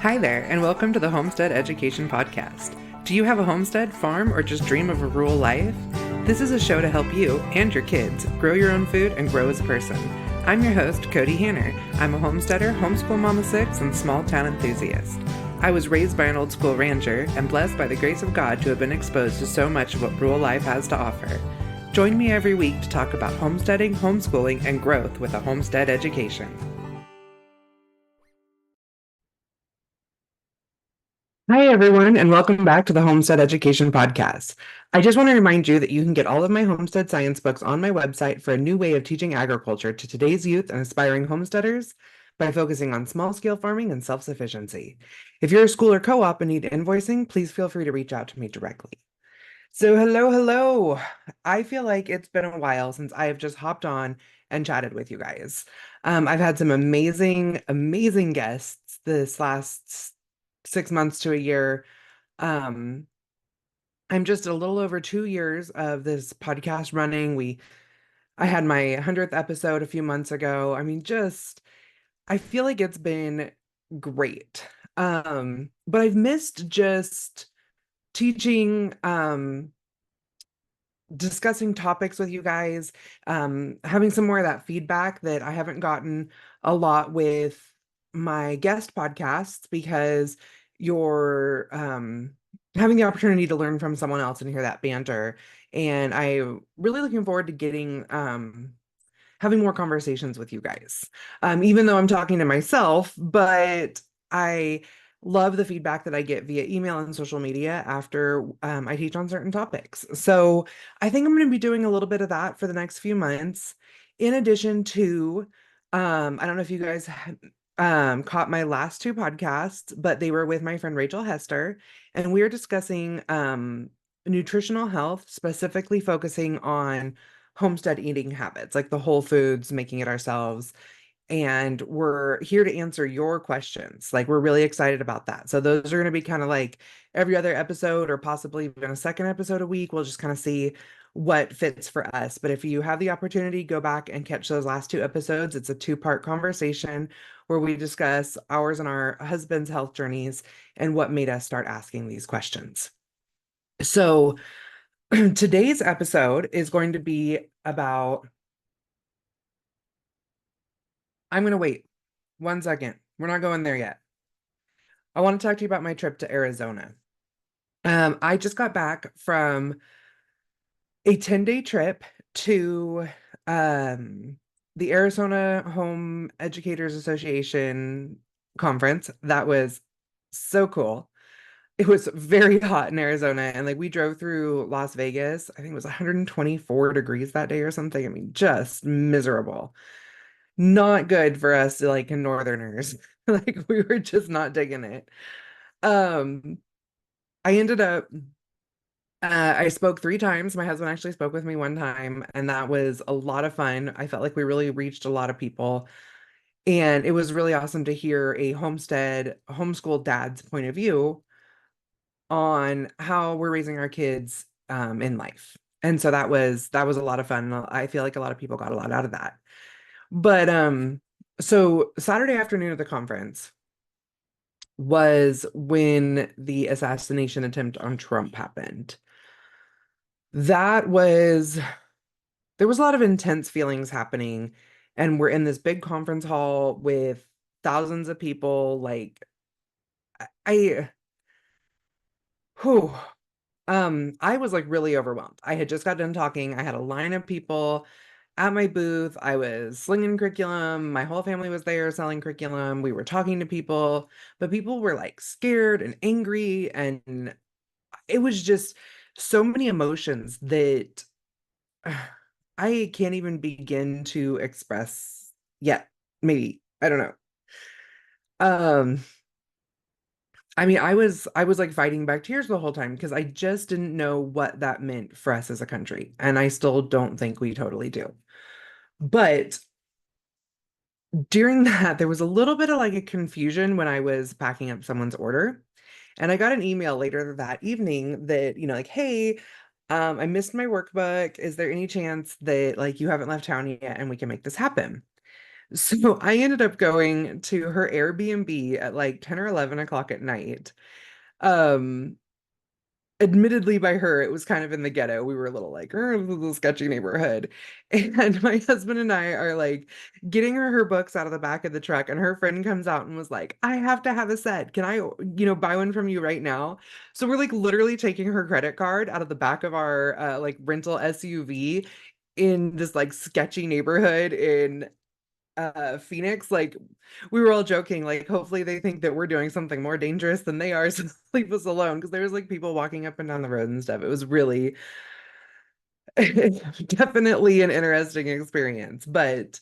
Hi there, and welcome to the Homestead Education Podcast. Do you have a homestead, farm, or just dream of a rural life? This is a show to help you and your kids grow your own food and grow as a person. I'm your host, Kody Hanner. I'm a homesteader, homeschool mom of six, and small town enthusiast. I was raised by an old school rancher and blessed by the grace of God to have been exposed to so much of what rural life has to offer. Join me every week to talk about homesteading, homeschooling, and growth with a homestead education. Hi, everyone, and welcome back to the Homestead Education Podcast. I just want to remind you that you can get all of my homestead science books on my website for a new way of teaching agriculture to today's youth and aspiring homesteaders by focusing on small-scale farming and self-sufficiency. If you're a school or co-op and need invoicing, please feel free to reach out to me directly. So hello. I feel like it's been a while since I have just hopped on and chatted with you guys. I've had some amazing guests this last 6 months to a year. Um, I'm just a little over 2 years of this podcast running. I had my 100th episode a few months ago. I feel like it's been great. But I've missed just teaching, discussing topics with you guys, having some more of that feedback that I haven't gotten a lot with my guest podcasts because you're having the opportunity to learn from someone else and hear that banter. And I'm really looking forward to getting having more conversations with you guys, even though I'm talking to myself, but I love the feedback that I get via email and social media after I teach on certain topics. So I think I'm going to be doing a little bit of that for the next few months, in addition to, I don't know if you guys caught my last two podcasts, but they were with my friend Rachel Hester, and we are discussing nutritional health, specifically focusing on homestead eating habits, like the whole foods, making it ourselves. And we're here to answer your questions. Like, we're really excited about that. So those are going to be kind of like every other episode or possibly even a second episode a week. We'll just kind of see what fits for us. But if you have the opportunity, go back and catch those last two episodes. It's a two-part conversation where we discuss ours and our husband's health journeys and what made us start asking these questions. So today's episode is going to be about, I'm going to wait 1 second. We're not going there yet. I want to talk to you about my trip to Arizona. I just got back from a 10-day trip to the Arizona Home Educators Association conference. That was so cool. It was very hot in Arizona, and like we drove through Las Vegas. I think it was 124 degrees that day or something. I mean, just miserable. Not good for us, like Northerners. Like, we were just not digging it. Um, I ended up I spoke 3 times. My husband actually spoke with me one time, and that was a lot of fun. I felt like we really reached a lot of people, and it was really awesome to hear a homeschool dad's point of view on how we're raising our kids in life. And so that was a lot of fun. I feel like a lot of people got a lot out of that. But so Saturday afternoon of the conference was when the assassination attempt on Trump happened. That was There was a lot of intense feelings happening, and we're in this big conference hall with thousands of people. Like, I whew, I was like really overwhelmed. I had just got done talking. I had a line of people at my booth. I was slinging curriculum. My whole family was there selling curriculum. We were talking to people, but people were like scared and angry, and it was just so many emotions that I can't even begin to express yet. Maybe. I don't know. Um, I mean, I was like fighting back tears the whole time because I just didn't know what that meant for us as a country. And I still don't think we totally do. But during that, there was a little bit of like a confusion when I was packing up someone's order. And I got an email later that evening that, like, hey, I missed my workbook. Is there any chance that like you haven't left town yet and we can make this happen? So I ended up going to her Airbnb at like 10 or 11 o'clock at night. Um, Admittedly by her, it was kind of in the ghetto. We were a little like, a little sketchy neighborhood. And my husband and I are like getting her books out of the back of the truck, and her friend comes out and was like, I have to have a set. Can I, buy one from you right now? So we're like literally taking her credit card out of the back of our like rental SUV in this like sketchy neighborhood in Phoenix. Like we were all joking, like hopefully they think that we're doing something more dangerous than they are, so leave us alone, because there was like people walking up and down the road and stuff. It was really definitely an interesting experience. But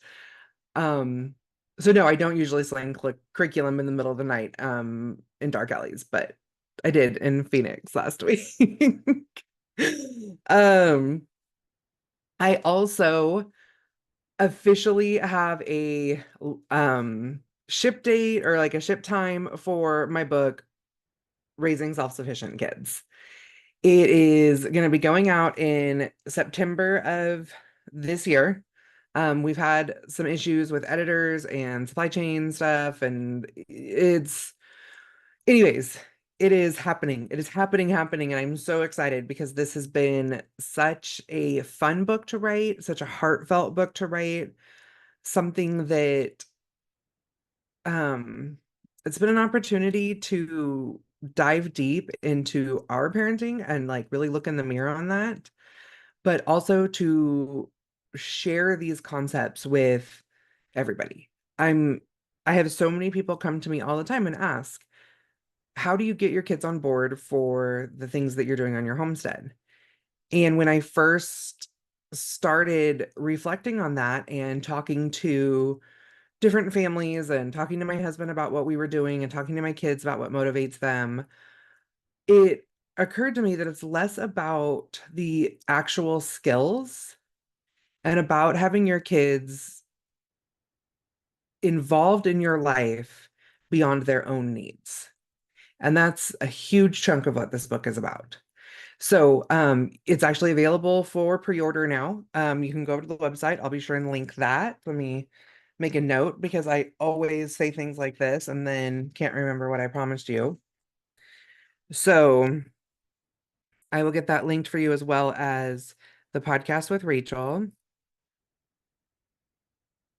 um so no, I don't usually slang curriculum in the middle of the night in dark alleys, but I did in Phoenix last week. um I also officially have a ship date, or like a ship time for my book, Raising Self-Sufficient Kids. It is going to be going out in September of this year. We've had some issues with editors and supply chain stuff, and anyways, it is happening. It is happening. And I'm so excited because this has been such a fun book to write, such a heartfelt book to write, something that um it's been an opportunity to dive deep into our parenting and like really look in the mirror on that, but also to share these concepts with everybody. I'm I have so many people come to me all the time and ask, how do you get your kids on board for the things that you're doing on your homestead? And when I first started reflecting on that and talking to different families and talking to my husband about what we were doing and talking to my kids about what motivates them, it occurred to me that it's less about the actual skills and about having your kids involved in your life beyond their own needs. And that's a huge chunk of what this book is about. So it's actually available for pre-order now. You can go to the website. I'll be sure and link that. Let me make a note, because I always say things like this and then can't remember what I promised you. So I will get that linked for you, as well as the podcast with Rachel.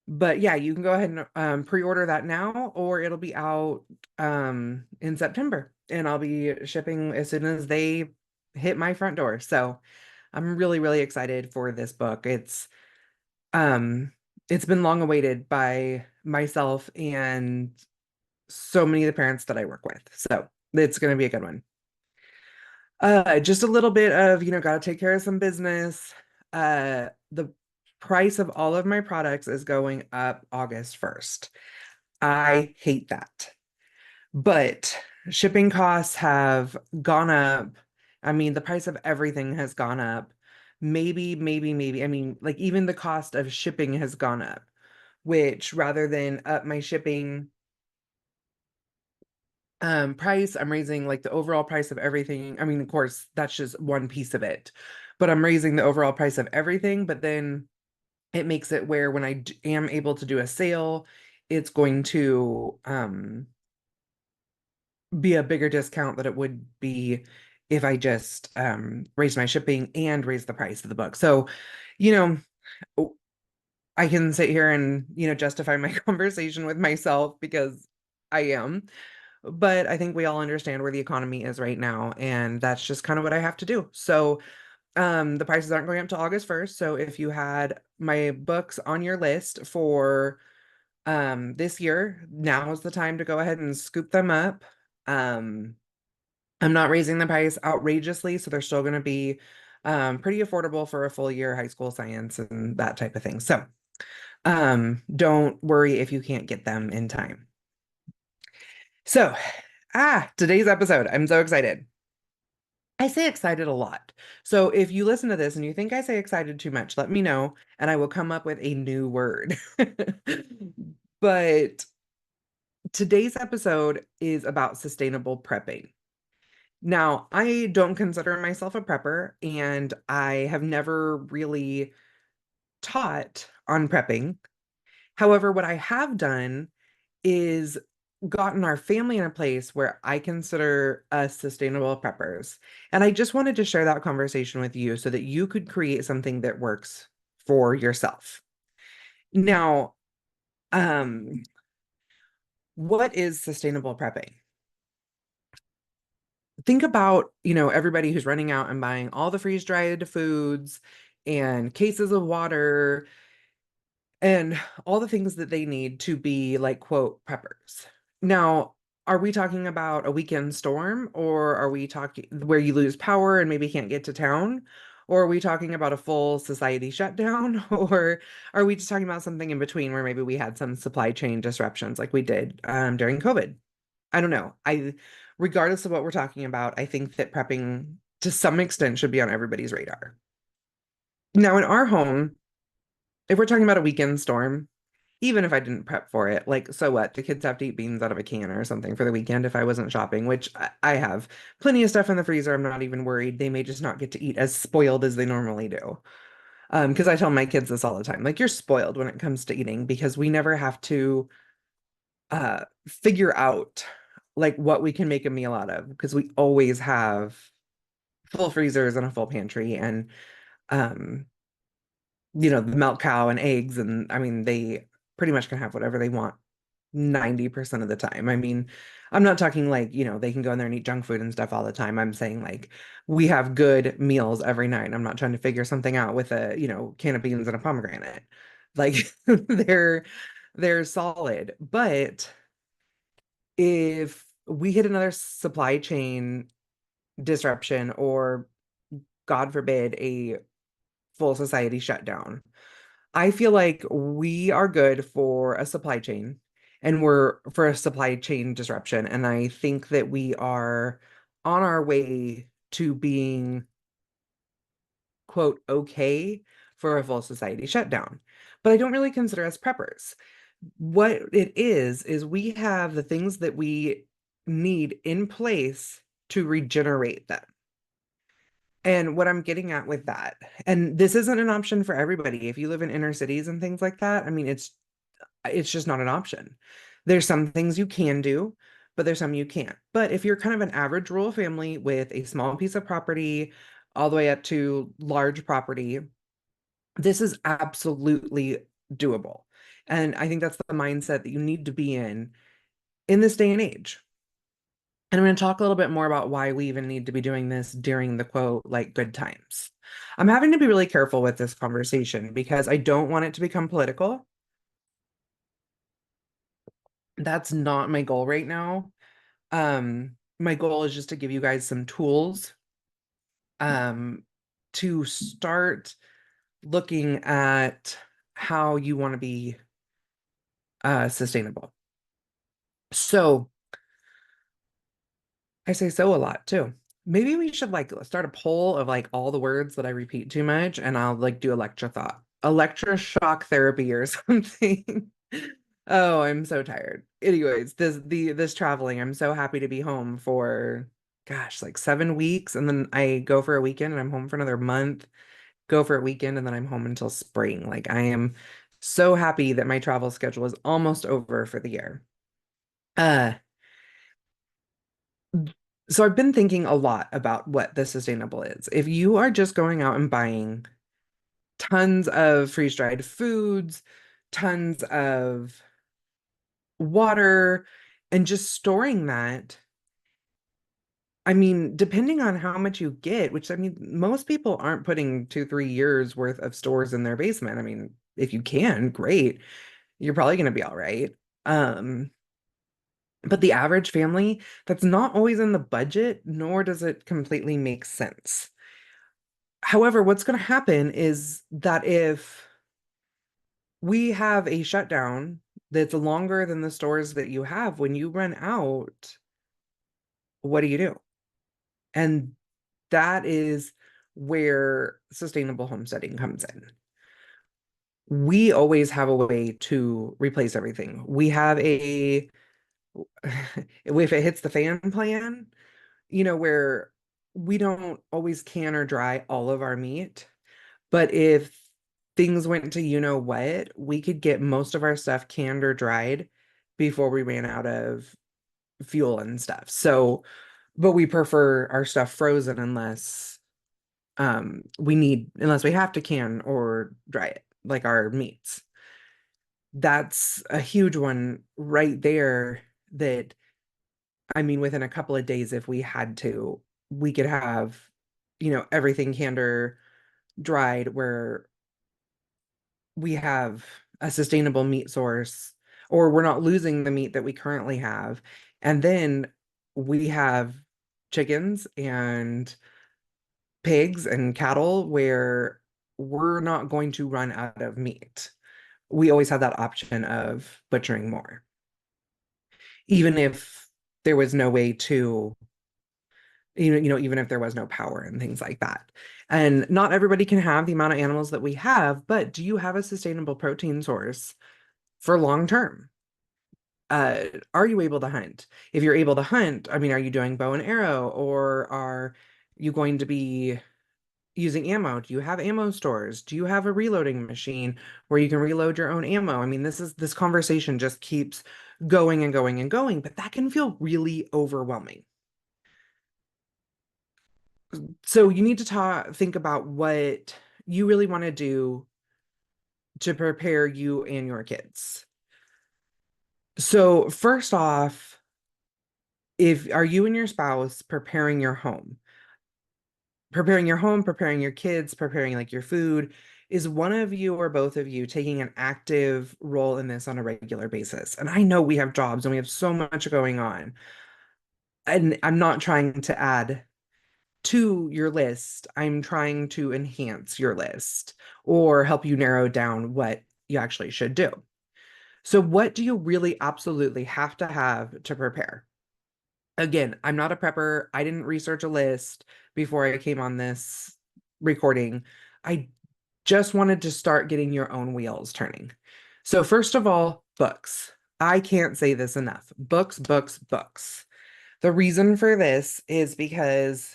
But yeah, you can go ahead and pre-order that now, or it'll be out in September, and I'll be shipping as soon as they hit my front door. So I'm really, really excited for this book. Um it's been long awaited by myself and so many of the parents that I work with. So it's going to be a good one. Just a little bit of, got to take care of some business. The price of all of my products is going up August 1st. I hate that. But shipping costs have gone up. I mean, the price of everything has gone up. Maybe. I mean, like even the cost of shipping has gone up, which rather than up my shipping price, I'm raising like the overall price of everything. I mean, of course, that's just one piece of it, but I'm raising the overall price of everything. But then it makes it where when I am able to do a sale, it's going to be a bigger discount than it would be if I just raised my shipping and raised the price of the book. So, you know, I can sit here and, justify my conversation with myself, because I am. But I think we all understand where the economy is right now, and that's just kind of what I have to do. So, the prices aren't going up to August 1st. So if you had my books on your list for this year, now is the time to go ahead and scoop them up. Um, I'm not raising the price outrageously, so they're still going to be pretty affordable for a full year high school science and that type of thing. So don't worry if you can't get them in time. So, today's episode, I'm so excited. I say excited a lot. So if you listen to this and you think I say excited too much, let me know and I will come up with a new word. But today's episode is about sustainable prepping. Now, I don't consider myself a prepper, and I have never really taught on prepping. However, what I have done is gotten our family in a place where I consider us sustainable preppers. And I just wanted to share that conversation with you so that you could create something that works for yourself. Now, um, what is sustainable prepping? Think about, everybody who's running out and buying all the freeze-dried foods and cases of water and all the things that they need to be like, quote, preppers. Now, are we talking about a weekend storm, or are we talking where you lose power and maybe can't get to town? Or are we talking about a full society shutdown? Or are we just talking about something in between where maybe we had some supply chain disruptions like we did during COVID? I don't know. Regardless of what we're talking about, I think that prepping to some extent should be on everybody's radar. Now, in our home, if we're talking about a weekend storm, even if I didn't prep for it, like, so what? The kids have to eat beans out of a can or something for the weekend if I wasn't shopping, which I have plenty of stuff in the freezer. I'm not even worried. They may just not get to eat as spoiled as they normally do. Because I tell my kids this all the time, like, you're spoiled when it comes to eating because we never have to figure out like what we can make a meal out of because we always have full freezers and a full pantry and um the milk cow and eggs, and I mean they pretty much can have whatever they want 90% of the time. I mean, I'm not talking like, they can go in there and eat junk food and stuff all the time. I'm saying like we have good meals every night. I'm not trying to figure something out with a, can of beans and a pomegranate. Like they're solid. But if we hit another supply chain disruption, or God forbid, a full society shutdown, I feel like we are good for a supply chain and we're for a supply chain disruption. And I think that we are on our way to being, quote, okay for a full society shutdown. But I don't really consider us preppers. What it is we have the things that we need in place to regenerate them. And what I'm getting at with that, and this isn't an option for everybody. If you live in inner cities and things like that, I mean, it's just not an option. There's some things you can do, but there's some you can't. But if you're kind of an average rural family with a small piece of property all the way up to large property, this is absolutely doable. And I think that's the mindset that you need to be in this day and age. And I'm going to talk a little bit more about why we even need to be doing this during the, quote, like, good times. I'm having to be really careful with this conversation because I don't want it to become political. That's not my goal right now. My goal is just to give you guys some tools um to start looking at how you want to be sustainable. So I say so a lot too. Maybe we should like start a poll of like all the words that I repeat too much, and I'll like do electroshock therapy or something. Oh, I'm so tired. Anyways, this traveling, I'm so happy to be home for, gosh, like 7 weeks, and then I go for a weekend and I'm home for another month, go for a weekend, and then I'm home until spring. Like I am so happy that my travel schedule is almost over for the year. Uh, so I've been thinking a lot about what the sustainable is. If you are just going out and buying tons of freeze-dried foods, tons of water, and just storing that, I mean, depending on how much you get, which I mean, most people aren't putting 2, 3 years worth of stores in their basement. I mean, if you can, great. You're probably going to be all right. Um, but the average family, that's not always in the budget, nor does it completely make sense. However, what's going to happen is that if we have a shutdown that's longer than the stores that you have, when you run out, what do you do? And that is where sustainable homesteading comes in. We always have a way to replace everything. We have if it hits the fan plan, where we don't always can or dry all of our meat. But if things went to you know what, we could get most of our stuff canned or dried before we ran out of fuel and stuff. So, but we prefer our stuff frozen unless we have to can or dry it, like our meats. That's a huge one right there that I mean, within a couple of days, if we had to, we could have, everything canned or dried where we have a sustainable meat source, or we're not losing the meat that we currently have. And then we have chickens and pigs and cattle where we're not going to run out of meat. We always have that option of butchering more, even if there was no way to, even if there was no power and things like that. And not everybody can have the amount of animals that we have, but do you have a sustainable protein source for long term? Are you able to hunt? If you're able to hunt, I mean, are you doing bow and arrow, or are you going to be using ammo? Do you have ammo stores? Do you have a reloading machine where you can reload your own ammo? I mean, this conversation just keeps going and going and going, but that can feel really overwhelming. So you need to think about what you really want to do to prepare you and your kids. So first off, if are you and your spouse preparing your home, preparing your kids, preparing like your food, is one of you or both of you taking an active role in this on a regular basis? And I know we have jobs and we have so much going on. And I'm not trying to add to your list. I'm trying to enhance your list or help you narrow down what you actually should do. So, what do you really absolutely have to prepare? Again, I'm not a prepper. I didn't research a list before I came on this recording. I just wanted to start getting your own wheels turning. So, first of all, books. I can't say this enough. Books, books, books. The reason for this is because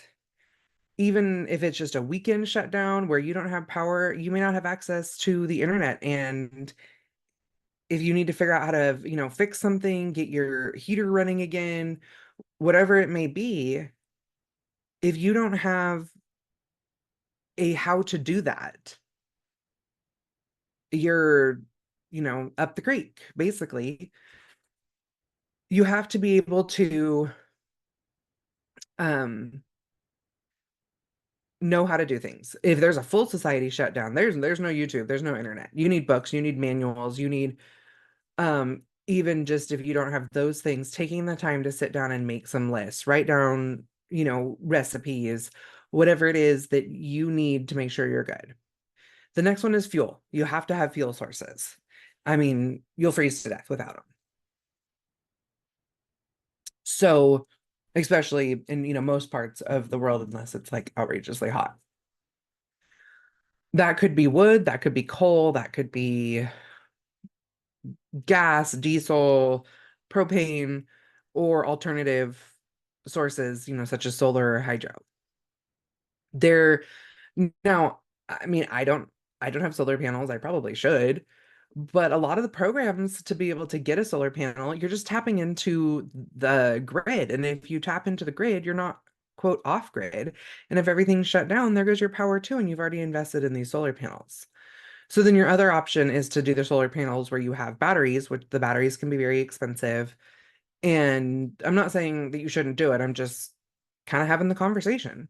even if it's just a weekend shutdown where you don't have power, you may not have access to the internet. And if you need to figure out how to, fix something, get your heater running again, whatever it may be, if you don't have a how to do that, you're, up the creek, basically. You have to be able to um know how to do things. If there's a full society shutdown, there's no YouTube, there's no internet. You need books, you need manuals, you need even just if you don't have those things, taking the time to sit down and make some lists, write down, recipes, whatever it is that you need to make sure you're good. The next one is fuel. You have to have fuel sources. I mean, you'll freeze to death without them. So, especially in, most parts of the world, unless it's like outrageously hot. That could be wood, that could be coal, that could be gas, diesel, propane, or alternative sources, such as solar or hydro. There now, I mean, I don't have solar panels. I probably should, but a lot of the programs to be able to get a solar panel, you're just tapping into the grid. And if you tap into the grid, you're not quote off grid. And if everything's shut down, there goes your power too, and you've already invested in these solar panels. So then your other option is to do the solar panels where you have batteries, which the batteries can be very expensive. And I'm not saying that you shouldn't do it. I'm just kind of having the conversation.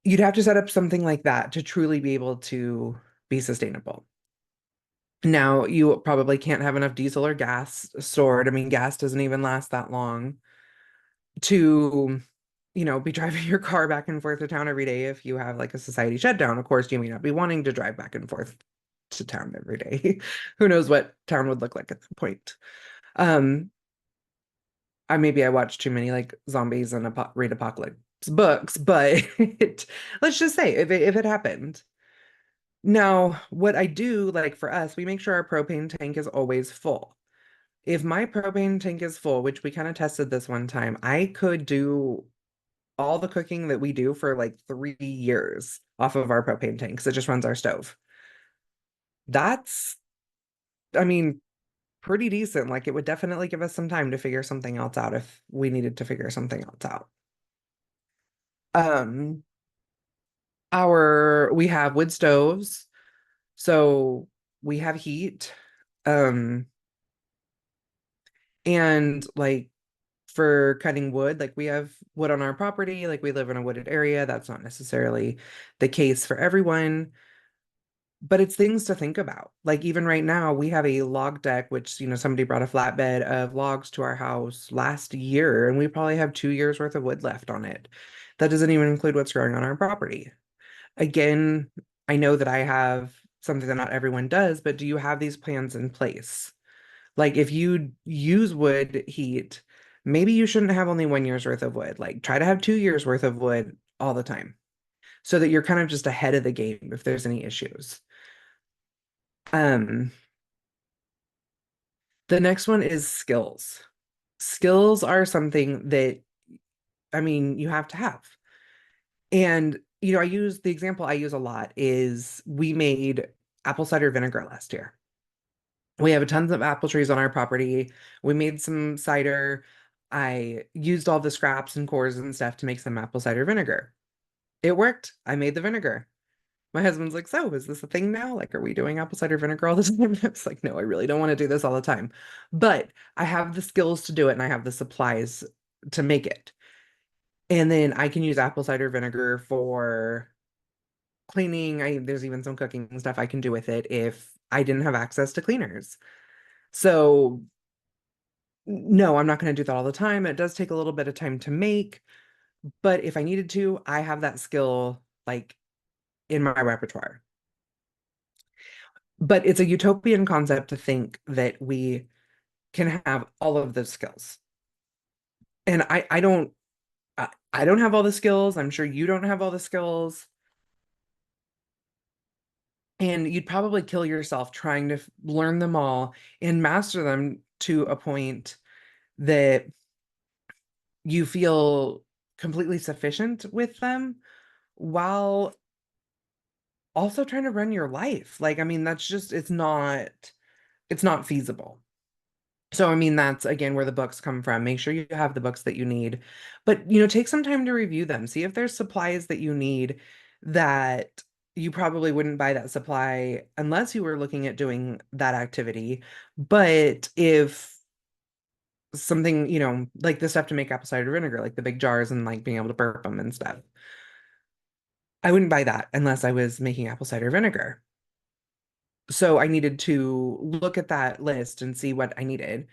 You'd have to set up something like that to truly be able to be sustainable. Now, you probably can't have enough diesel or gas stored. I mean, gas doesn't even last that long to, be driving your car back and forth to town every day if you have like a society shutdown. Of course, you may not be wanting to drive back and forth to town every day. Who knows what town would look like at that point. Um, I watched too many like zombies and read apocalypse books, but let's just say if it happened. Now, what I do, like for us, we make sure our propane tank is always full. If my propane tank is full, which we kind of tested this one time, I could do all the cooking that we do for like 3 years off of our propane tank because it just runs our stove. That's, I mean, pretty decent. Like it would definitely give us some time to figure something else out if we needed to figure something else out. Um, we have wood stoves, so we have heat. Um, and like for cutting wood, like we have wood on our property, like we live in a wooded area. That's not necessarily the case for everyone, but it's things to think about. Like even right now, we have a log deck, which, somebody brought a flatbed of logs to our house last year, and we probably have 2 years worth of wood left on it. That doesn't even include what's growing on our property. Again, I know that I have something that not everyone does, but do you have these plans in place? Like if you use wood heat, maybe you shouldn't have only 1 year's worth of wood. Like try to have 2 years worth of wood all the time so that you're kind of just ahead of the game if there's any issues. Um, the next one is skills. Skills are something that, I mean, you have to have. And, I use the example I use a lot is we made apple cider vinegar last year. We have tons of apple trees on our property. We made some cider. I used all the scraps and cores and stuff to make some apple cider vinegar. It worked. I made the vinegar. My husband's like, so is this a thing now? Like, are we doing apple cider vinegar all the time? I was like, no, I really don't want to do this all the time. But I have the skills to do it and I have the supplies to make it. And then I can use apple cider vinegar for cleaning. There's even some cooking stuff I can do with it if I didn't have access to cleaners. So no, I'm not going to do that all the time. It does take a little bit of time to make, but if I needed to, I have that skill like in my repertoire. But it's a utopian concept to think that we can have all of those skills. And I don't have all the skills. I'm sure you don't have all the skills. And you'd probably kill yourself trying to learn them all and master them to a point that you feel completely sufficient with them while also trying to run your life. Like, I mean, that's just, it's not feasible. So, I mean, that's again where the books come from. Make sure you have the books that you need, but, take some time to review them. See if there's supplies that you need that you probably wouldn't buy that supply unless you were looking at doing that activity. But if something, like the stuff to make apple cider vinegar, like the big jars and like being able to burp them and stuff, I wouldn't buy that unless I was making apple cider vinegar. So I needed to look at that list and see what I needed.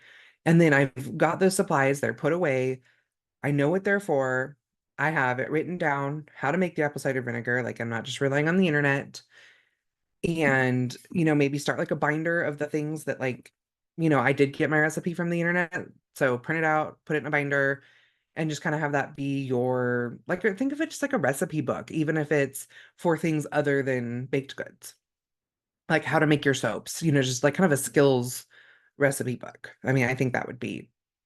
And then I've got those supplies, they're put away. I know what they're for. I have it written down how to make the apple cider vinegar. Like I'm not just relying on the internet. And, maybe start like a binder of the things that like, I did get my recipe from the internet. So print it out, put it in a binder, and just kind of have that be your, like, think of it just like a recipe book, even if it's for things other than baked goods, like how to make your soaps, just like kind of a skills recipe book. I mean, I think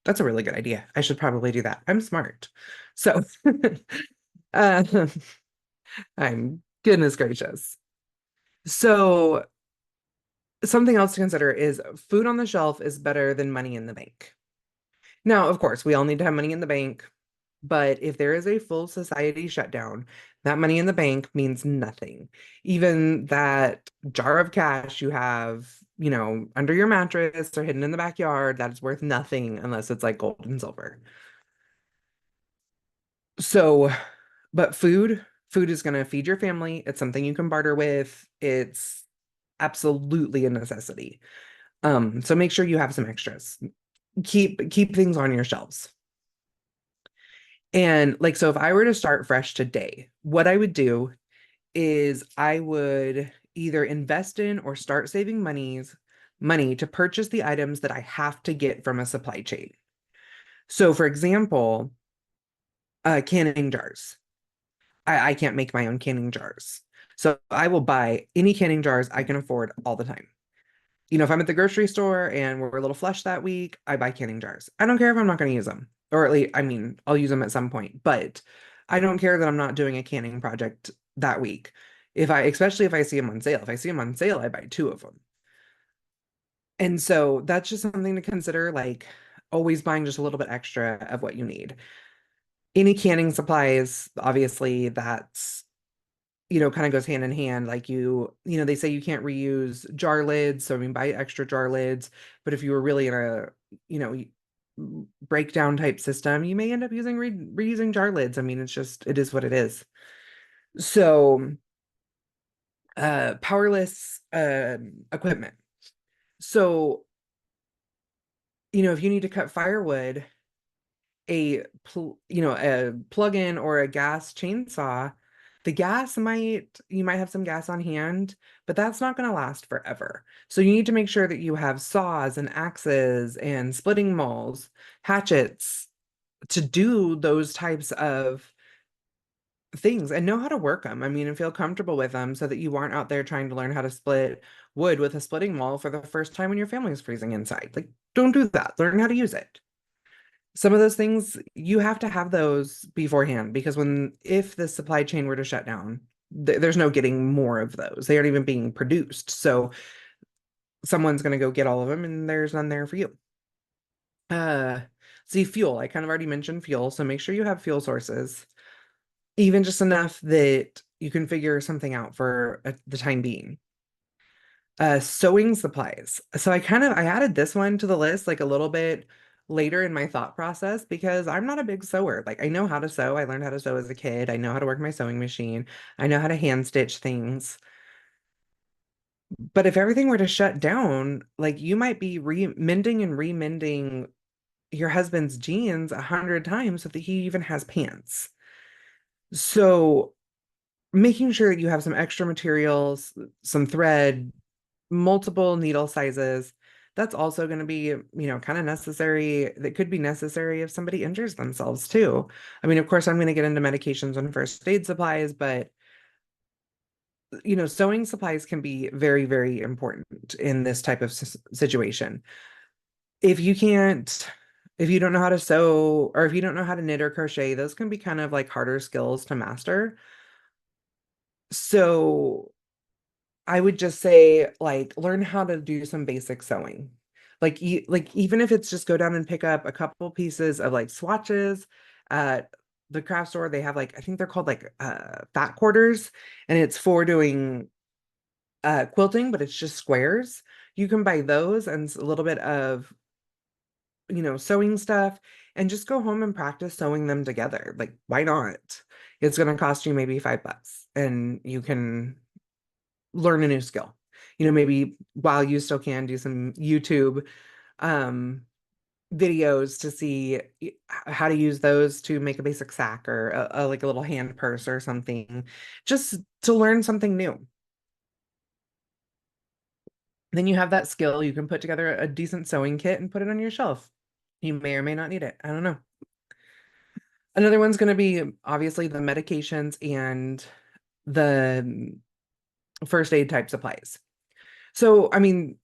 that's a really good idea. I should probably do that. I'm smart. So, uh, I'm goodness gracious. So, something else to consider is food on the shelf is better than money in the bank. Now, of course, we all need to have money in the bank, but if there is a full society shutdown, that money in the bank means nothing. Even that jar of cash you have, under your mattress or hidden in the backyard, that is worth nothing unless it's like gold and silver. So, but food is going to feed your family. It's something you can barter with. It's absolutely a necessity. So make sure you have some extras. Keep things on your shelves. And like, so if I were to start fresh today, what I would do is I would either invest in or start saving money to purchase the items that I have to get from a supply chain. So for example, canning jars. I can't make my own canning jars. So I will buy any canning jars I can afford all the time. If I'm at the grocery store and we're a little flush that week, I buy canning jars. I don't care if I'm not going to use them, or at least, I mean, I'll use them at some point, but I don't care that I'm not doing a canning project that week. Especially if I see them on sale. If I see them on sale, I buy two of them. And so that's just something to consider, like always buying just a little bit extra of what you need. Any canning supplies, obviously, that's, kind of goes hand in hand. Like they say you can't reuse jar lids. So, I mean, buy extra jar lids. But if you were really in a, you know, breakdown type system, you may end up reusing jar lids. I mean, it is what it is. So, powerless equipment. So, if you need to cut firewood, a plug-in or a gas chainsaw, you might have some gas on hand, but that's not going to last forever. So you need to make sure that you have saws and axes and splitting mauls, hatchets to do those types of things and know how to work them. I mean, and feel comfortable with them so that you aren't out there trying to learn how to split wood with a splitting maul for the first time when your family is freezing inside. Like, don't do that. Learn how to use it. Some of those things you have to have those beforehand because if the supply chain were to shut down, there's no getting more of those. They aren't even being produced. So someone's going to go get all of them and there's none there for you. Uh, See, fuel. I kind of already mentioned fuel, so make sure you have fuel sources, even just enough that you can figure something out for the time being. Sewing supplies. So I added this one to the list like a little bit later in my thought process because I'm not a big sewer. Like I know how to sew. I learned how to sew as a kid. I know how to work my sewing machine. I know how to hand stitch things. But if everything were to shut down, like you might be mending and remending your husband's jeans 100 times so that he even has pants. So making sure that you have some extra materials, some thread, multiple needle sizes. That's also going to be, kind of necessary. That could be necessary if somebody injures themselves too. I mean, of course, I'm going to get into medications and first aid supplies, but sewing supplies can be very, very important in this type of situation. If you can't, if you don't know how to sew, or if you don't know how to knit or crochet, those can be kind of like harder skills to master. So I would just say like learn how to do some basic sewing. Like even if it's just go down and pick up a couple pieces of like swatches at the craft store, they have like I think they're called like fat quarters and it's for doing quilting, but it's just squares. You can buy those and a little bit of sewing stuff and just go home and practice sewing them together. Like why not? It's going to cost you maybe $5 and you can learn a new skill. Maybe while you still can do some YouTube um, videos to see how to use those to make a basic sack or like a little hand purse or something, just to learn something new. Then you have that skill, you can put together a decent sewing kit and put it on your shelf. You may or may not need it. I don't know. Another one's going to be obviously the medications and the first aid type supplies. So, I mean,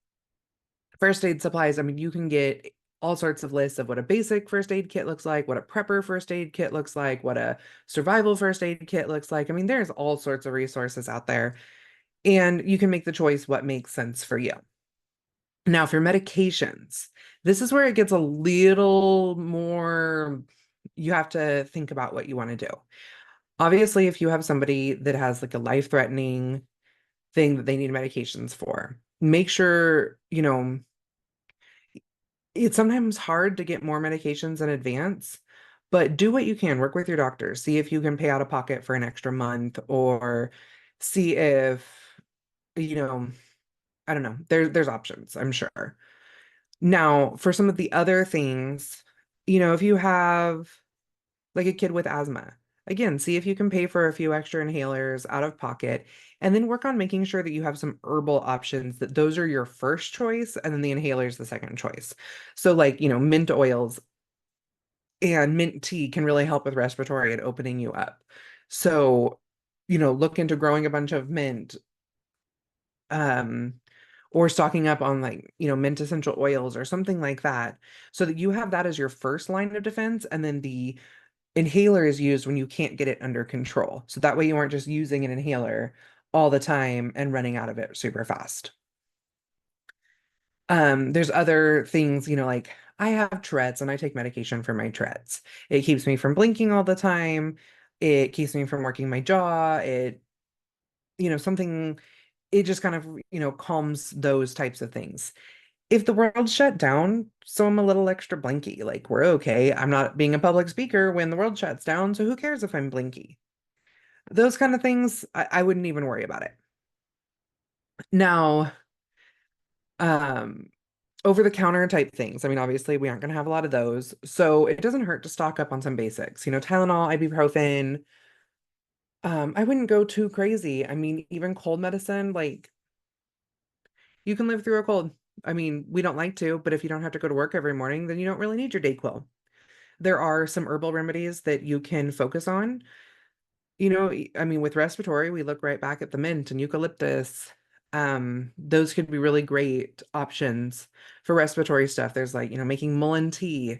first aid supplies, I mean, you can get all sorts of lists of what a basic first aid kit looks like, what a prepper first aid kit looks like, what a survival first aid kit looks like. I mean, there's all sorts of resources out there, and you can make the choice what makes sense for you. Now, for medications, this is where it gets a little more, you have to think about what you want to do. Obviously, if you have somebody that has like a life-threatening thing that they need medications for, make sure, it's sometimes hard to get more medications in advance, but do what you can. Work with your doctor. See if you can pay out of pocket for an extra month or see if, you know, I don't know. There's options, I'm sure. Now, for some of the other things, if you have like a kid with asthma, again, see if you can pay for a few extra inhalers out of pocket and then work on making sure that you have some herbal options that those are your first choice and then the inhalers the second choice. So like, mint oils and mint tea can really help with respiratory and opening you up. So, look into growing a bunch of mint, um, or stocking up on like, mint essential oils or something like that, so that you have that as your first line of defense, and then the inhaler is used when you can't get it under control. So that way you aren't just using an inhaler all the time and running out of it super fast. There's other things, like I have Tourette's and I take medication for my Tourette's. It keeps me from blinking all the time. It keeps me from working my jaw. Something, it just kind of, calms those types of things. If the world shut down, so I'm a little extra blinky. Like, we're okay. I'm not being a public speaker when the world shuts down, so who cares if I'm blinky? Those kind of things, I wouldn't even worry about it. Now, um, over the counter type things. I mean, obviously, we aren't going to have a lot of those. So it doesn't hurt to stock up on some basics. Tylenol, ibuprofen. I wouldn't go too crazy. I mean, even cold medicine, like you can live through a cold. I mean, we don't like to, but if you don't have to go to work every morning, then you don't really need your Dayquil. There are some herbal remedies that you can focus on. I mean, with respiratory, we look right back at the mint and eucalyptus. Those could be really great options for respiratory stuff. There's like, making mullein tea.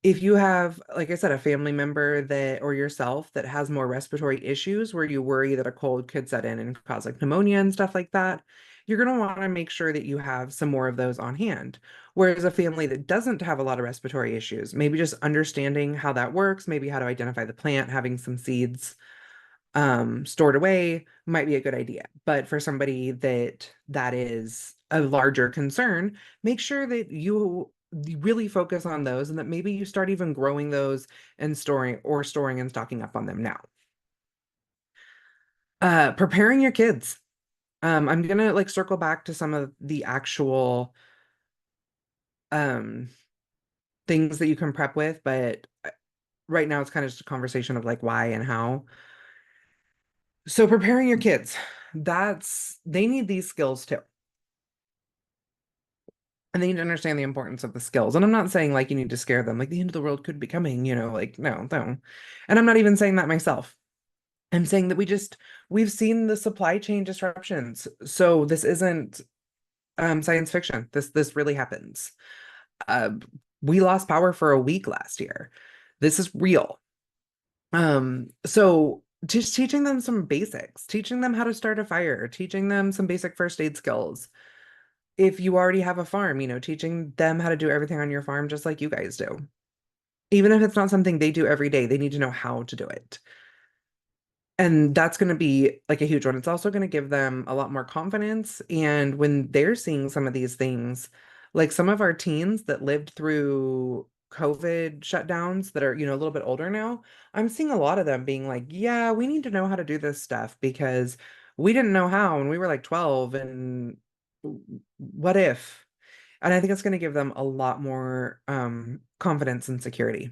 If you have, like I said, a family member that or yourself that has more respiratory issues where you worry that a cold could set in and cause like pneumonia and stuff like that, you're going to want to make sure that you have some more of those on hand. Whereas a family that doesn't have a lot of respiratory issues, maybe just understanding how that works, maybe how to identify the plant, having some seeds stored away might be a good idea. But for somebody that is a larger concern, make sure that you really focus on those and that maybe you start even growing those and storing and stocking up on them now. Preparing your kids. I'm gonna like circle back to some of the actual um things that you can prep with, but right now it's kind of just a conversation of like why and how. So preparing your kids, they need these skills too. And they need to understand the importance of the skills. And I'm not saying like you need to scare them, like the end of the world could be coming, like no, no. And I'm not even saying that myself. I'm saying that we've seen the supply chain disruptions. So this isn't science fiction. This really happens. Uh, we lost power for a week last year. This is real. So just teaching them some basics, teaching them how to start a fire, teaching them some basic first aid skills. If you already have a farm, teaching them how to do everything on your farm just like you guys do. Even if it's not something they do every day, they need to know how to do it. And that's going to be like a huge one. It's also going to give them a lot more confidence. And when they're seeing some of these things, like some of our teens that lived through COVID shutdowns that are, a little bit older now, I'm seeing a lot of them being like, yeah, we need to know how to do this stuff because we didn't know how when we were like 12 and what if? And I think it's going to give them a lot more confidence and security.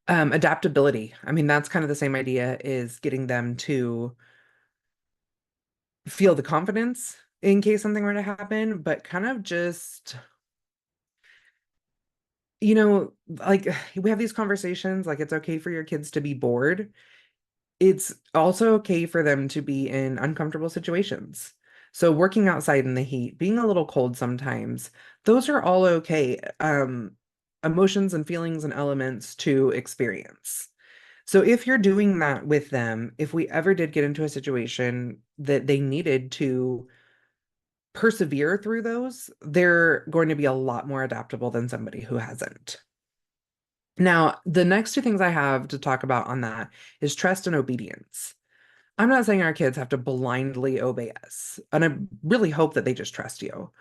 Adaptability. I mean, that's kind of the same idea is getting them to feel the confidence in case something were to happen, but kind of just, like we have these conversations, like it's okay for your kids to be bored. It's also okay for them to be in uncomfortable situations. So working outside in the heat, being a little cold sometimes, those are all okay. Emotions and feelings and elements to experience. So if you're doing that with them, if we ever did get into a situation that they needed to persevere through those, they're going to be a lot more adaptable than somebody who hasn't. Now, the next two things I have to talk about on that is trust and obedience. I'm not saying our kids have to blindly obey us, and I really hope that they just trust you.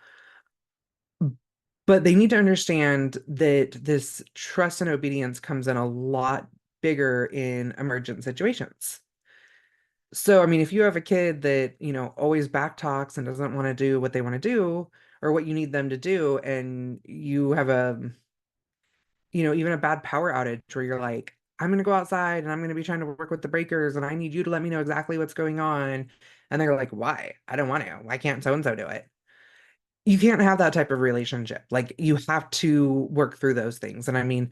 But they need to understand that this trust and obedience comes in a lot bigger in emergent situations. So, I mean, if you have a kid that, always back talks and doesn't want to do what they want to do or what you need them to do, and you have even a bad power outage where you're like, I'm going to go outside and I'm going to be trying to work with the breakers and I need you to let me know exactly what's going on. And they're like, why? I don't want to. Why can't so and so do it? You can't have that type of relationship. Like, you have to work through those things. And I mean,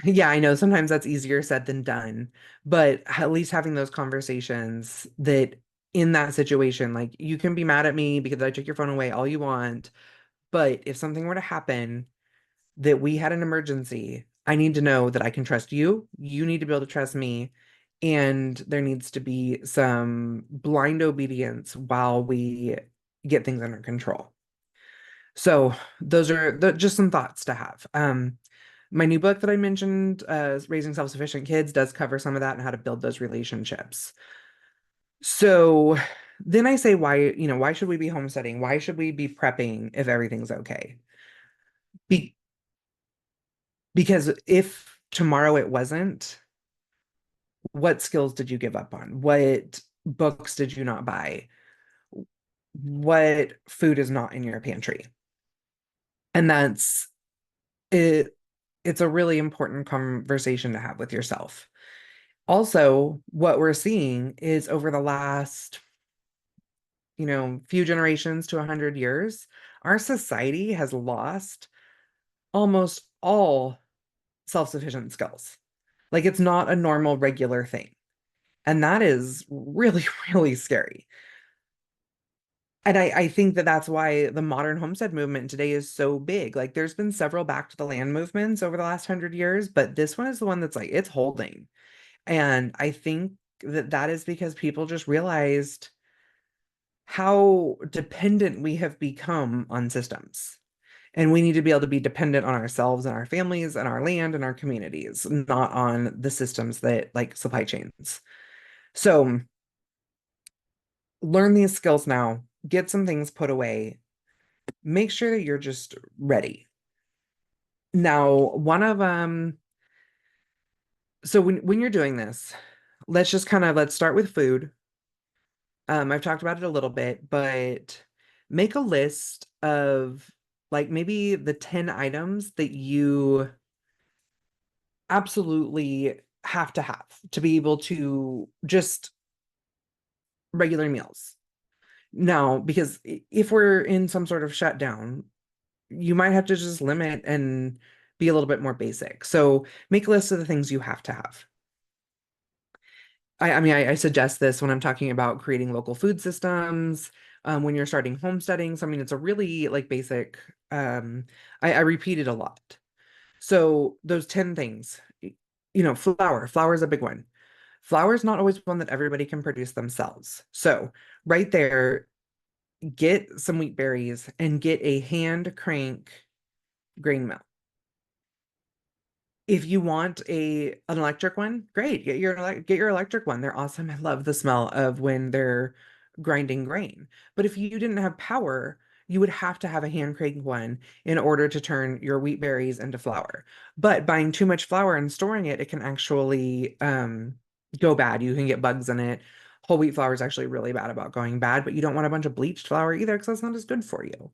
yeah, I know sometimes that's easier said than done, but at least having those conversations that in that situation, like you can be mad at me because I took your phone away all you want, but if something were to happen that we had an emergency, I need to know that I can trust you. You need to be able to trust me. And there needs to be some blind obedience while we get things under control. So those are just some thoughts to have. My new book that I mentioned, Raising Self-Sufficient Kids, does cover some of that and how to build those relationships. So then I say, why should we be homesteading? Why should we be prepping if everything's okay? Be because if tomorrow it wasn't, what skills did you give up on? What books did you not buy? What food is not in your pantry? And that's it. It's a really important conversation to have with yourself. Also, what we're seeing is over the last, few generations to 100 years, our society has lost almost all self-sufficient skills. Like it's not a normal, regular thing. And that is really, really scary. And I think that that's why the modern homestead movement today is so big. Like there's been several back to the land movements over the last 100 years, but this one is the one that's like, it's holding. And I think that that is because people just realized how dependent we have become on systems. And we need to be able to be dependent on ourselves and our families and our land and our communities, not on the systems that like supply chains. So learn these skills now, get some things put away, make sure that you're just ready. Now, so when you're doing this, let's start with food. I've talked about it a little bit, but make a list of like maybe the 10 items that you absolutely have to be able to just regular meals. Now, because if we're in some sort of shutdown, you might have to just limit and be a little bit more basic. So make a list of the things you have to have. I mean, I suggest this when I'm talking about creating local food systems, when you're starting homesteading. So, I mean, it's a really like basic, I repeat it a lot. So those 10 things, flour is a big one. Flour is not always one that everybody can produce themselves. So right there, get some wheat berries and get a hand crank grain mill. If you want an electric one, great. Get your electric one. They're awesome. I love the smell of when they're grinding grain. But if you didn't have power, you would have to have a hand crank one in order to turn your wheat berries into flour. But buying too much flour and storing it, it can actually go bad. You can get bugs in it. Whole wheat flour is actually really bad about going bad, but you don't want a bunch of bleached flour either because that's not as good for you.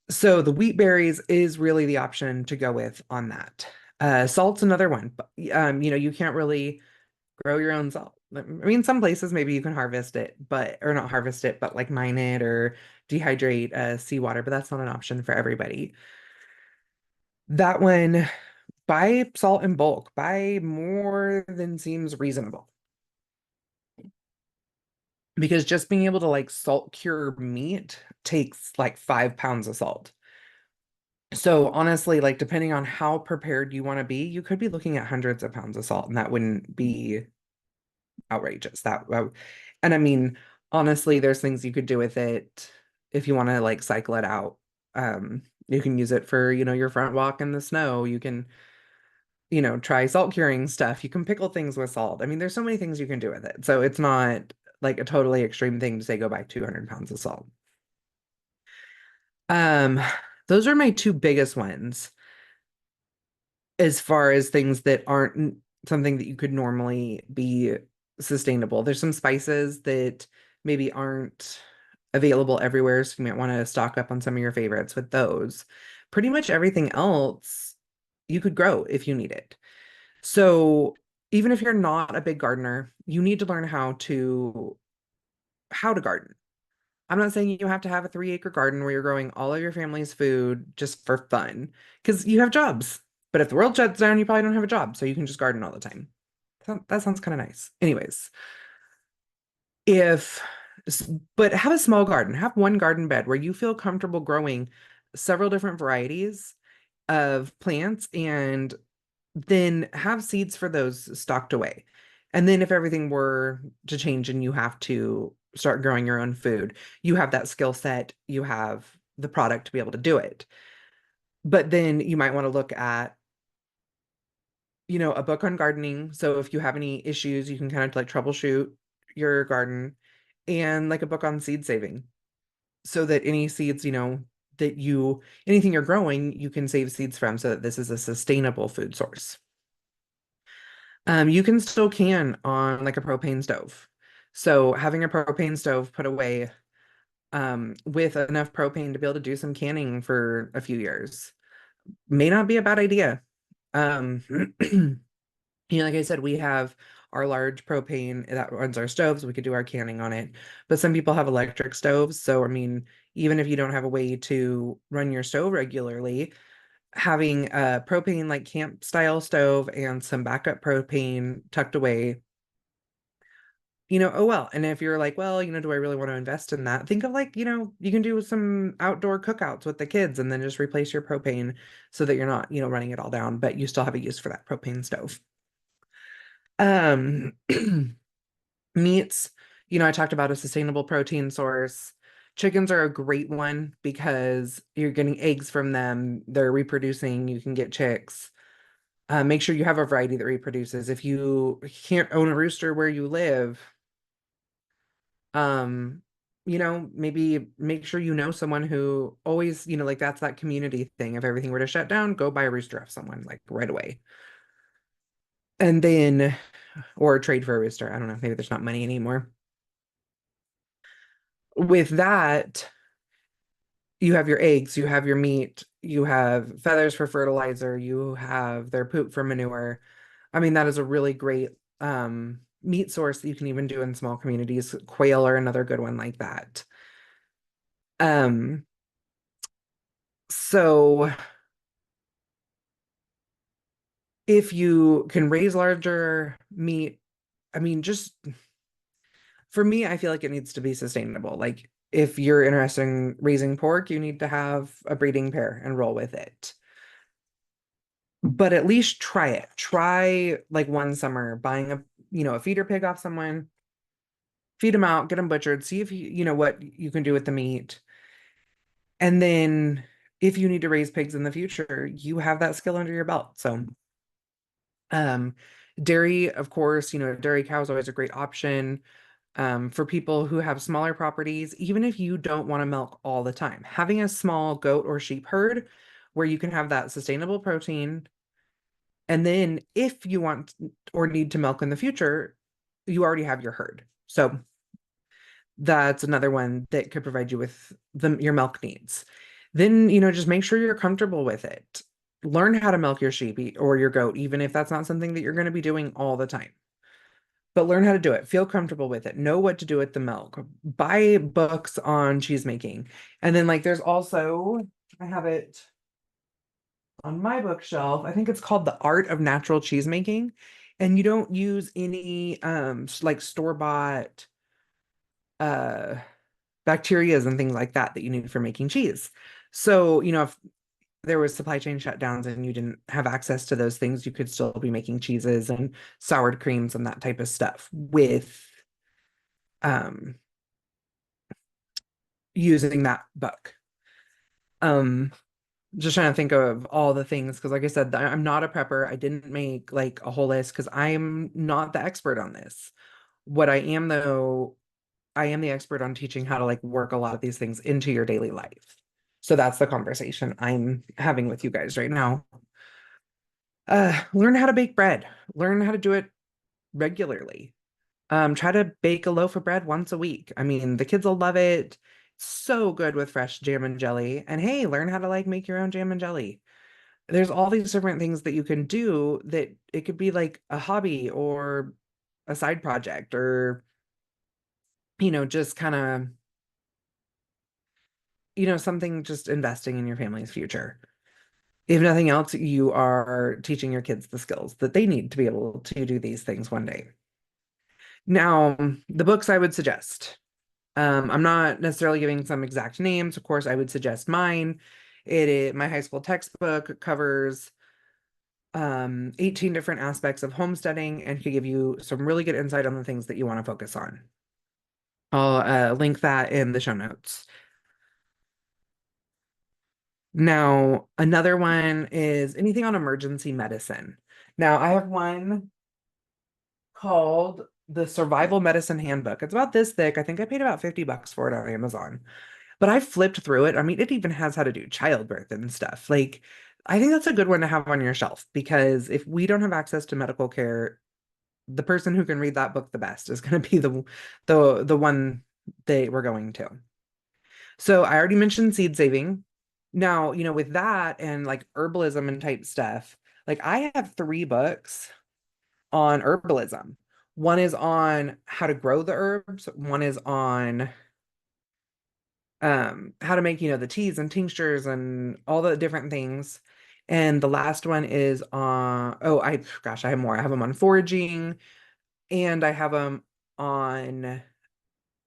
So the wheat berries is really the option to go with on that. Salt's another one. But, you can't really grow your own salt. I mean, some places maybe you can harvest it, or not harvest it, but like mine it or dehydrate seawater, but that's not an option for everybody. That one, buy salt in bulk. Buy more than seems reasonable. Because just being able to like salt cure meat takes like 5 pounds of salt. So honestly, like depending on how prepared you want to be, you could be looking at hundreds of pounds of salt, and that wouldn't be outrageous. And I mean, honestly, there's things you could do with it if you want to like cycle it out. You can use it for, your front walk in the snow. You can, try salt curing stuff. You can pickle things with salt. I mean, there's so many things you can do with it. So it's not like a totally extreme thing to say go buy 200 pounds of salt. Um, those are my two biggest ones as far as things that aren't something that you could normally be sustainable. There's some spices that maybe aren't available everywhere, so you might want to stock up on some of your favorites with those. Pretty much everything else you could grow if you need it. So even if you're not a big gardener, you need to learn how to garden. I'm not saying you have to have a 3-acre garden where you're growing all of your family's food just for fun, because you have jobs. But if the world shuts down, you probably don't have a job, so you can just garden all the time. So that sounds kind of nice. Anyways, if, but have a small garden, have one garden bed where you feel comfortable growing several different varieties of plants and then have seeds for those stocked away. And then if everything were to change and you have to start growing your own food, you have that skill set, you have the product to be able to do it. But then you might want to look at, a book on gardening. So if you have any issues, you can kind of like troubleshoot your garden, and like a book on seed saving, so that any seeds, anything you're growing, you can save seeds from, so that this is a sustainable food source. You can still can on like a propane stove. So having a propane stove put away, with enough propane to be able to do some canning for a few years may not be a bad idea. Um, like I said, we have our large propane that runs our stoves. We could do our canning on it. But some people have electric stoves. So, I mean, even if you don't have a way to run your stove regularly, having a propane like camp style stove and some backup propane tucked away, oh well. And if you're like, well, do I really want to invest in that? Think of like, you can do some outdoor cookouts with the kids and then just replace your propane so that you're not, running it all down, but you still have a use for that propane stove. Um, Meats, I talked about a sustainable protein source. Chickens are a great one because you're getting eggs from them. They're reproducing. You can get chicks. Make sure you have a variety that reproduces. If you can't own a rooster where you live, um, maybe make sure someone who always, like that's that community thing. If everything were to shut down, go buy a rooster off someone like right away. And then, or trade for a rooster. I don't know. Maybe there's not money anymore. With that, you have your eggs, you have your meat, you have feathers for fertilizer, you have their poop for manure. I mean, that is a really great meat source that you can even do in small communities. Quail are another good one like that. Um, so if you can raise larger meat, I mean, just for me, I feel like it needs to be sustainable. Like if you're interested in raising pork, you need to have a breeding pair and roll with it. But at least try it. Try like one summer buying a feeder pig off someone, feed them out, get them butchered, see if you know what you can do with the meat. And then if you need to raise pigs in the future, you have that skill under your belt. So, um, dairy, of course, dairy cow is always a great option. For people who have smaller properties, even if you don't want to milk all the time, having a small goat or sheep herd where you can have that sustainable protein. And then if you want or need to milk in the future, you already have your herd. So that's another one that could provide you with your milk needs. Then, just make sure you're comfortable with it. Learn how to milk your sheep or your goat, even if that's not something that you're going to be doing all the time. But learn how to do it. Feel comfortable with it. Know what to do with the milk. Buy books on cheese making. And then, like, there's also, I have it on my bookshelf. I think it's called The Art of Natural Cheese Making. And you don't use any like store-bought uh bacterias and things like that you need for making cheese. So, if there was supply chain shutdowns and you didn't have access to those things, you could still be making cheeses and sour creams and that type of stuff with um using that book. Um just trying to think of all the things because like I said, I'm not a prepper. I didn't make like a whole list because I'm not the expert on this. What I am though, I am the expert on teaching how to like work a lot of these things into your daily life. So that's the conversation I'm having with you guys right now. Learn how to bake bread. Learn how to do it regularly. Try to bake a loaf of bread once a week. I mean, the kids will love it. So good with fresh jam and jelly. And hey, learn how to like make your own jam and jelly. There's all these different things that you can do that it could be like a hobby or a side project or, just kind of, something just investing in your family's future. If nothing else, you are teaching your kids the skills that they need to be able to do these things one day. Now, the books I would suggest. I'm not necessarily giving some exact names. Of course, I would suggest mine. My high school textbook covers 18 different aspects of homesteading and could give you some really good insight on the things that you want to focus on. I'll link that in the show notes. Now, another one is anything on emergency medicine. Now, I have one called the Survival Medicine Handbook. It's about this thick. I think I paid about $50 for it on Amazon. But I flipped through it. I mean, it even has how to do childbirth and stuff. Like, I think that's a good one to have on your shelf because if we don't have access to medical care, the person who can read that book the best is going to be the one that we're going to. So I already mentioned seed saving. Now, with that and like herbalism and type stuff, like I have 3 books on herbalism. One is on how to grow the herbs, one is on how to make, the teas and tinctures and all the different things. And the last one is on, oh, I have more. I have them on foraging and I have them on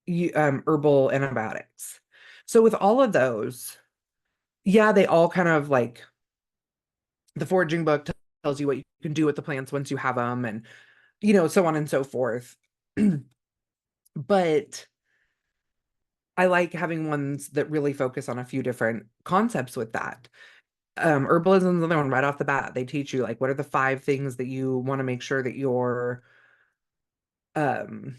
herbal antibiotics. So with all of those, yeah, they all kind of like the foraging book tells you what you can do with the plants once you have them and, so on and so forth. But I like having ones that really focus on a few different concepts with that. Herbalism is another one right off the bat. They teach you like what are the 5 things that you want to make sure that you're um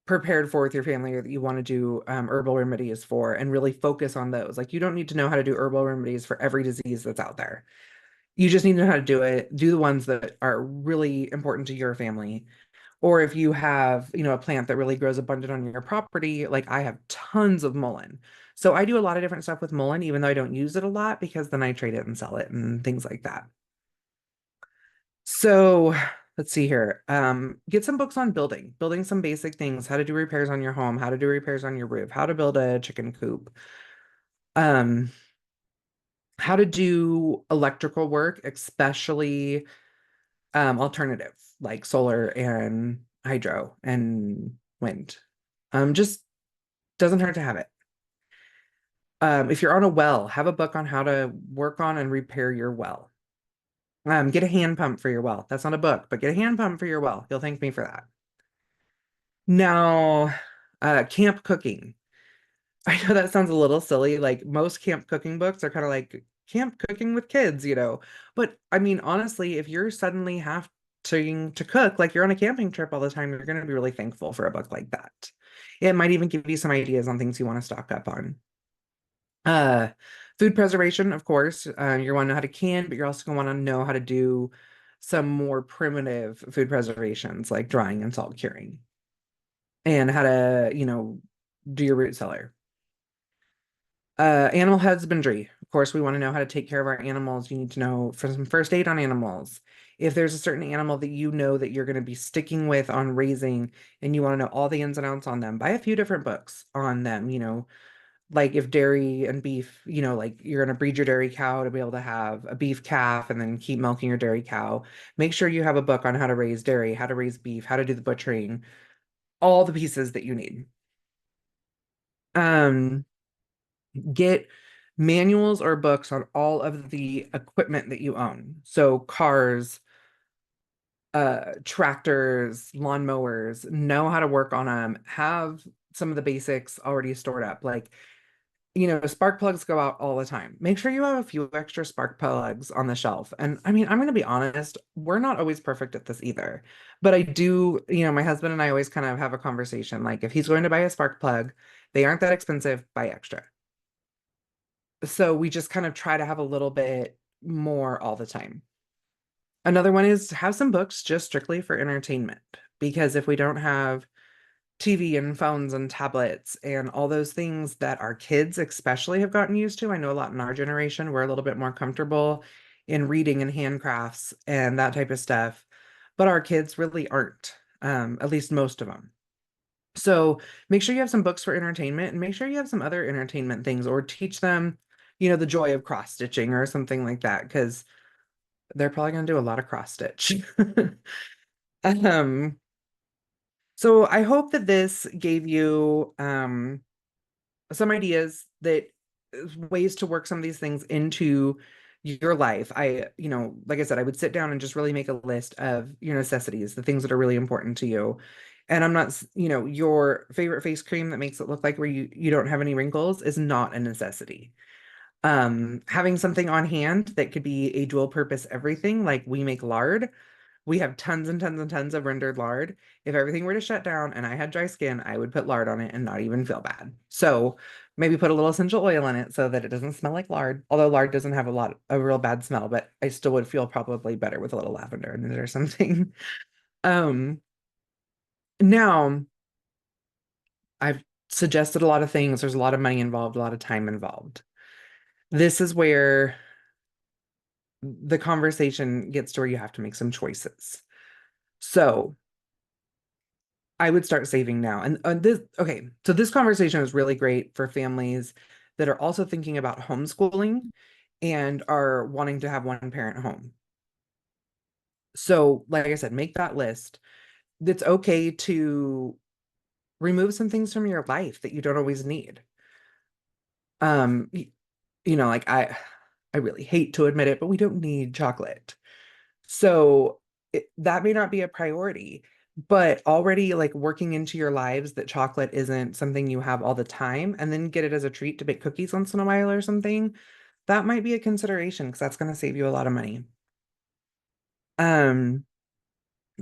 prepared for with your family or that you want to do herbal remedies for and really focus on those. Like you don't need to know how to do herbal remedies for every disease that's out there. You just need to know how to do it. Do the ones that are really important to your family. Or if you have, a plant that really grows abundant on your property, like I have tons of mullein. So I do a lot of different stuff with mullein, even though I don't use it a lot because then I trade it and sell it and things like that. So let's see here. Get some books on building some basic things, how to do repairs on your home, how to do repairs on your roof, how to build a chicken coop, um, how to do electrical work, especially alternative like solar and hydro and wind. Just doesn't hurt to have it. If you're on a well, have a book on how to work on and repair your well. Get a hand pump for your well. That's not a book, but get a hand pump for your well. You'll thank me for that. Now, camp cooking. I know that sounds a little silly. Like most camp cooking books are kind of like camp cooking with kids. But I mean, honestly, if you're suddenly to cook, like you're on a camping trip all the time, you're going to be really thankful for a book like that. It might even give you some ideas on things you want to stock up on. Uh, Food preservation, of course. You want to know how to can, but you're also going to want to know how to do some more primitive food preservations like drying and salt curing and how to, do your root cellar. Animal husbandry. Of course, we want to know how to take care of our animals. You need to know for some first aid on animals. If there's a certain animal that you know that you're going to be sticking with on raising and you want to know all the ins and outs on them, buy a few different books on them, like if dairy and beef, like you're going to breed your dairy cow to be able to have a beef calf and then keep milking your dairy cow. Make sure you have a book on how to raise dairy, how to raise beef, how to do the butchering, all the pieces that you need. Um, get manuals or books on all of the equipment that you own. So cars, tractors, lawnmowers, know how to work on them, have some of the basics already stored up. Like, spark plugs go out all the time. Make sure you have a few extra spark plugs on the shelf. And I mean, I'm going to be honest, we're not always perfect at this either. But I do, my husband and I always kind of have a conversation. Like, if he's going to buy a spark plug, they aren't that expensive, buy extra. So we just kind of try to have a little bit more all the time. Another one is have some books just strictly for entertainment, because if we don't have TV and phones and tablets and all those things that our kids especially have gotten used to, I know a lot in our generation, we're a little bit more comfortable in reading and handcrafts and that type of stuff, but our kids really aren't, at least most of them. So make sure you have some books for entertainment and make sure you have some other entertainment things or teach them, the joy of cross stitching or something like that, because they're probably going to do a lot of cross stitch. um, so I hope that this gave you some ideas that ways to work some of these things into your life, like I said, I would sit down and just really make a list of your necessities, the things that are really important to you. And I'm not, your favorite face cream that makes it look like where you don't have any wrinkles is not a necessity. Having something on hand that could be a dual purpose everything, like we make lard. We have tons and tons and tons of rendered lard. If everything were to shut down and I had dry skin, I would put lard on it and not even feel bad. So maybe put a little essential oil in it so that it doesn't smell like lard. Although lard doesn't have a real bad smell, but I still would feel probably better with a little lavender in it or something. Um, Now I've suggested a lot of things. There's a lot of money involved, a lot of time involved. This is where the conversation gets to where you have to make some choices. So I would start saving now. And so this conversation is really great for families that are also thinking about homeschooling and are wanting to have one parent home. So, like I said, make that list. It's okay to remove some things from your life that you don't always need. Um, like I really hate to admit it, but we don't need chocolate. So that may not be a priority, but already like working into your lives that chocolate isn't something you have all the time, and then get it as a treat to bake cookies once in a while or something, that might be a consideration because that's going to save you a lot of money. Um,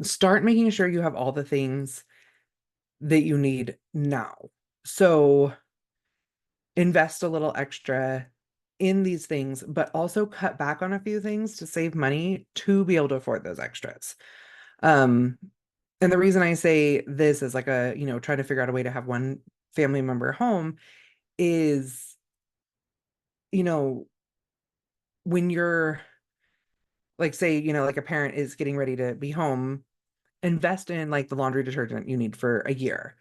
Start making sure you have all the things that you need now. So invest a little extra in these things, but also cut back on a few things to save money to be able to afford those extras. Um, and the reason I say this is like trying to figure out a way to have one family member home is, you know, when you're like, say, like a parent is getting ready to be home, invest in like the laundry detergent you need for a year.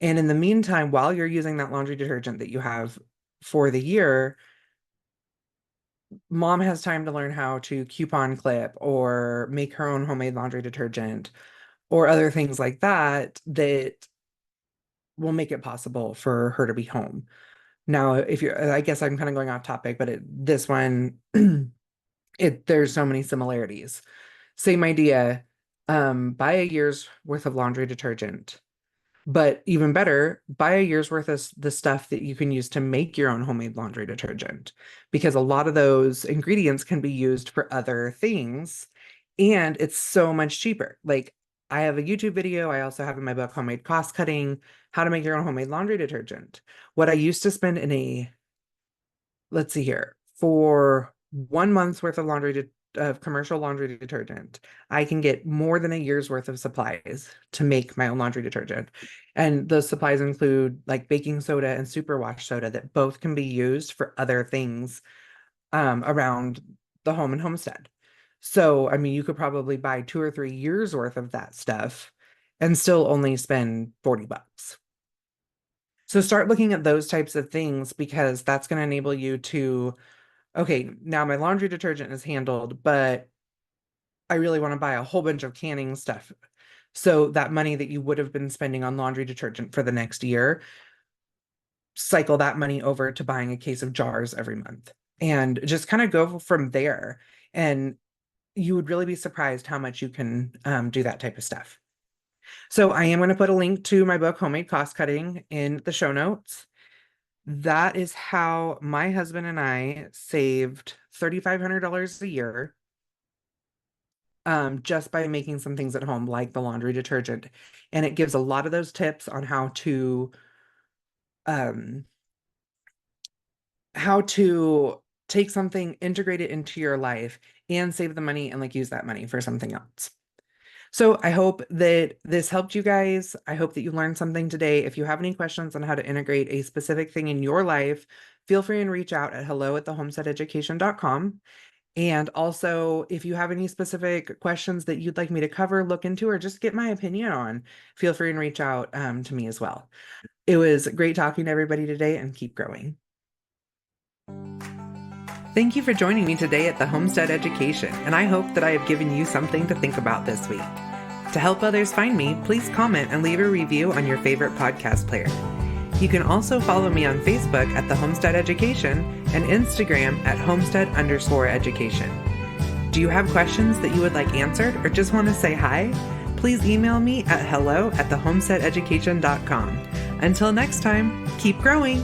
And in the meantime, while you're using that laundry detergent that you have for the year, mom has time to learn how to coupon clip or make her own homemade laundry detergent or other things like that will make it possible for her to be home. Now, I guess I'm kind of going off topic, but this one, there's so many similarities. Same idea. Buy a year's worth of laundry detergent. But even better, buy a year's worth of the stuff that you can use to make your own homemade laundry detergent, because a lot of those ingredients can be used for other things and it's so much cheaper. Like I have a YouTube video. I also have in my book, Homemade Cost Cutting, how to make your own homemade laundry detergent. What I used to spend let's see here, for 1 month's worth of of commercial laundry detergent, I can get more than a year's worth of supplies to make my own laundry detergent. And those supplies include like baking soda and superwash soda that both can be used for other things around the home and homestead. So, I mean, you could probably buy 2 or 3 years worth of that stuff and still only spend $40. So start looking at those types of things because that's going to enable you to, okay, now my laundry detergent is handled, but I really want to buy a whole bunch of canning stuff. So that money that you would have been spending on laundry detergent for the next year, cycle that money over to buying a case of jars every month and just kind of go from there. And you would really be surprised how much you can do that type of stuff. So I am going to put a link to my book, Homemade Cost Cutting, in the show notes. That is how my husband and I saved $3,500 a year just by making some things at home, like the laundry detergent. And it gives a lot of those tips on um, how to take something, integrate it into your life, and save the money and like use that money for something else. So I hope that this helped you guys. I hope that you learned something today. If you have any questions on how to integrate a specific thing in your life, feel free and reach out at hello@thehomesteadeducation.com. And also, if you have any specific questions that you'd like me to cover, look into, or just get my opinion on, feel free and reach out to me as well. It was great talking to everybody today, and keep growing. Thank you for joining me today at the Homestead Education, and I hope that I have given you something to think about this week. To help others find me, please comment and leave a review on your favorite podcast player. You can also follow me on Facebook at The Homestead Education and Instagram at Homestead_education. Do you have questions that you would like answered or just want to say hi? Please email me at hello@thehomesteadeducation.com. Until next time, keep growing!